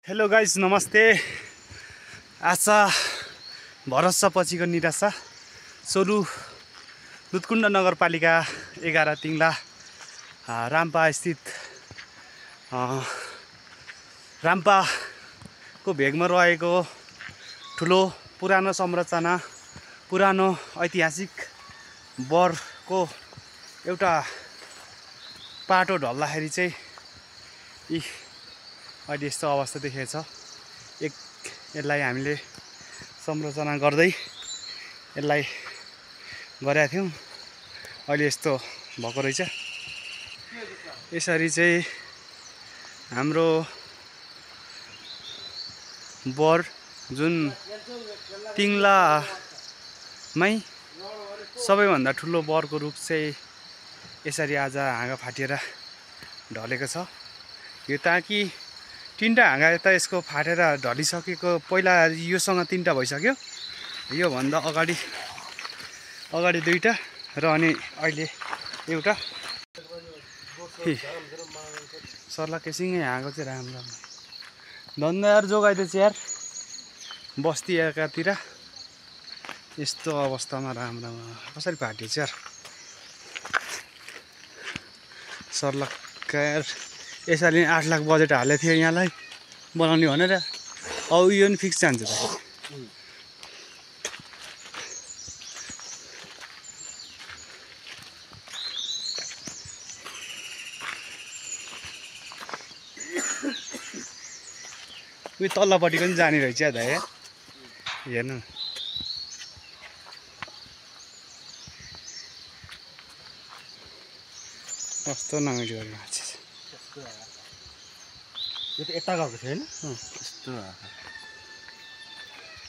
Hello guys नमस्ते। आशा भरोसा पछिको निराशा सोलु दुधकुण्ड नगरपालिका 11 तिङ्ला राम्पा स्थित राम्पाको भेगमा रहेको ठुलो पुरानो संरचना पुरानो ऐतिहासिक बरको एउटा पाटो ढल्दाखेरि चाहिँ अहिले यस्तो अवस्था देखेको छ। यसलाई हामीले संरचना गर्दै यसलाई गरेका थियौँ, अहिले यस्तो भएको रहेछ। यसरी चाहिँ हाम्रो बर जुन तिङ्लामै सबैभन्दा ठुलो बरको रुख चाहिँ यसरी आज हाँगा फाटेर ढलेको छ। यो ताकि तीनटा हाँगा यता यसको फाटेर ढलिसकेको, पहिला योसँग तीनटा भइसक्यो, योभन्दा अगाडि दुईटा र अनि अहिले एउटा। सर्ला केसिङै हाँगो चाहिँ राम्रो धन्दा यार जोगाइदिएछ यार। बस्ती एकातिर यस्तो अवस्थामा राम्रो कसरी फाटेछ यार। सर्लक्का यार यसरी 8 लाख बजेट हालेको थियो यहाँलाई बनाउने भनेर। अब यो नि फिक्स जान्छ त। उयो तल्लोपट्टिको पनि जाने रहेछ या दाइ, हेर्नु कस्तो नमिठो गरेर मान्छे छ। यो त यता गएको थियो होइन, यस्तो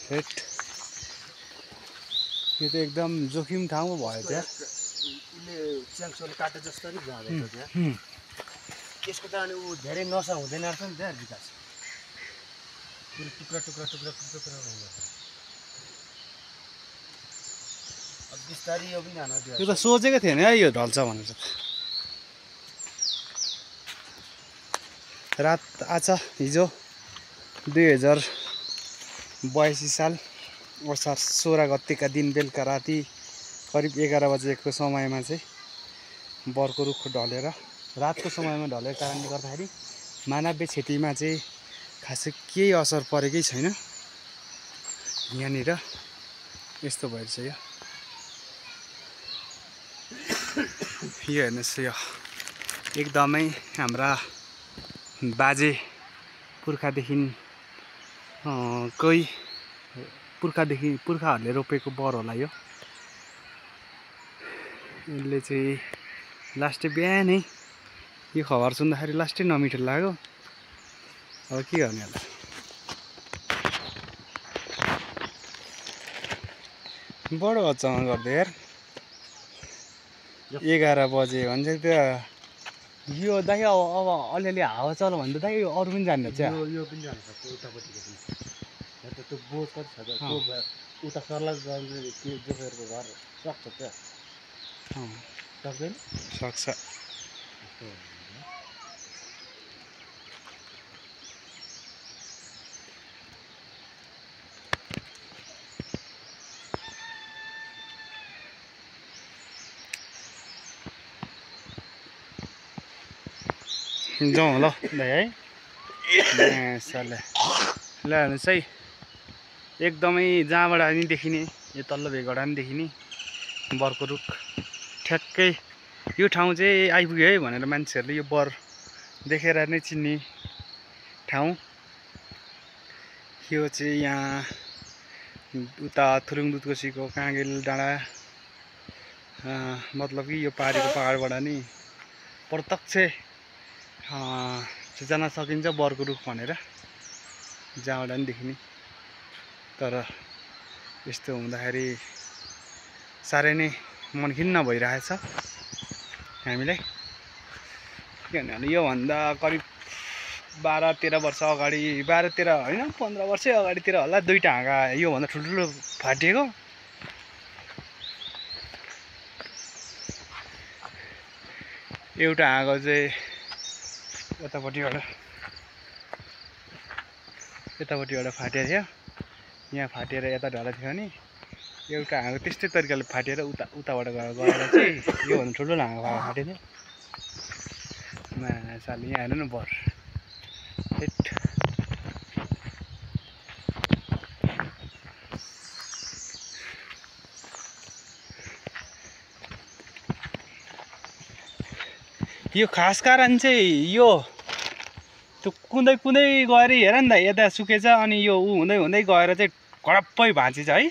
हेट यो त एकदम जोखिम ठाउँ भयो त्यहाँ। उसले च्याङ्सोले काटे जस्तै जाँदैछ त्यहाँ। यसको त अनि ऊ धेरै नसा हुँदैन रहेछ नि त्यहाँ विकास। टुक्रा हुन्छ। अब बिस्तारै यो पनि जान दियो। त्यो त सोचेको थिएन है यो ढल्छ भनेर। रात आज हिजो 2082 साल असार 16 गतेका दिन बेलुका राति करिब 11 बजेको समयमा चाहिँ बरको रुख ढलेर रातको समयमा ढलेको कारणले गर्दाखेरि मानवीय क्षतिमा चाहिँ खासै केही असर परेकै छैन। यहाँनिर यस्तो भइरहेछ यो हेर्नुहोस्। यो एकदमै हाम्रा बाजे पुर्खाहरूले रोपेको बर होला यो। यसले चाहिँ लास्टै बिहानै यो खबर सुन्दाखेरि लास्टै नमिठो लाग्यो। अब के गर्ने होला। बडो अचम्म गर्दै यार 11 बजे भन्छ त्यो यो दाइ। अब अलिअलि हावा चल्यो भने त दाइ यो अरू पनि जान्छ। यो पनि जान सक्छ उतापट्टिको पनि। त्यो बोझ कति छ त्यो उता सर्ला त्यो जोखेरको घर सक्छ त्यहाँ सक्दैन सक्छ। जाउँ ल दाइ है। ल हेर्नुहोस् है एकदमै जहाँबाट पनि देखिने यो तल्लो भेगबाट पनि देखिने बरको रुख ठ्याक्कै यो ठाउँ चाहिँ आइपुग्यो है भनेर मान्छेहरूले यो बर देखेर नै चिन्ने ठाउँ। यो चाहिँ यहाँ उता थुरुङ दुधकोसीको काँगेल डाँडा मतलब कि यो पारीको पहाडबाट नि प्रत्यक्ष जान सकिन्छ बरको रुख भनेर जहाँबाट पनि देखिने। तर यस्तो हुँदाखेरि साह्रै नै मन खिन्न भइरहेछ हामीलाई। किनभने योभन्दा करिब 12-13 वर्ष अगाडि 12-13 होइन 15 वर्षै अगाडितिर होला दुईटा हाँगा योभन्दा ठुल्ठुलो फाटिएको। एउटा हाँगो चाहिँ यतापट्टिबाट यतापट्टि एउटा फाटेर थियो, यहाँ फाटेर यता ढला थियो भने एउटा हाँगो त्यस्तै तरिकाले फाटेर उताबाट गएर चाहिँ योभन्दा ठुल्ठुलो हाँगो फाटेको थियो। साल यहाँ हेर्नु न बर हेट यो खास कारण चाहिँ यो त्यो कुँदै गएर हेर नि त, यता सुकेछ अनि यो ऊ हुँदै गएर चाहिँ कडप्पै भाँचिन्छ है।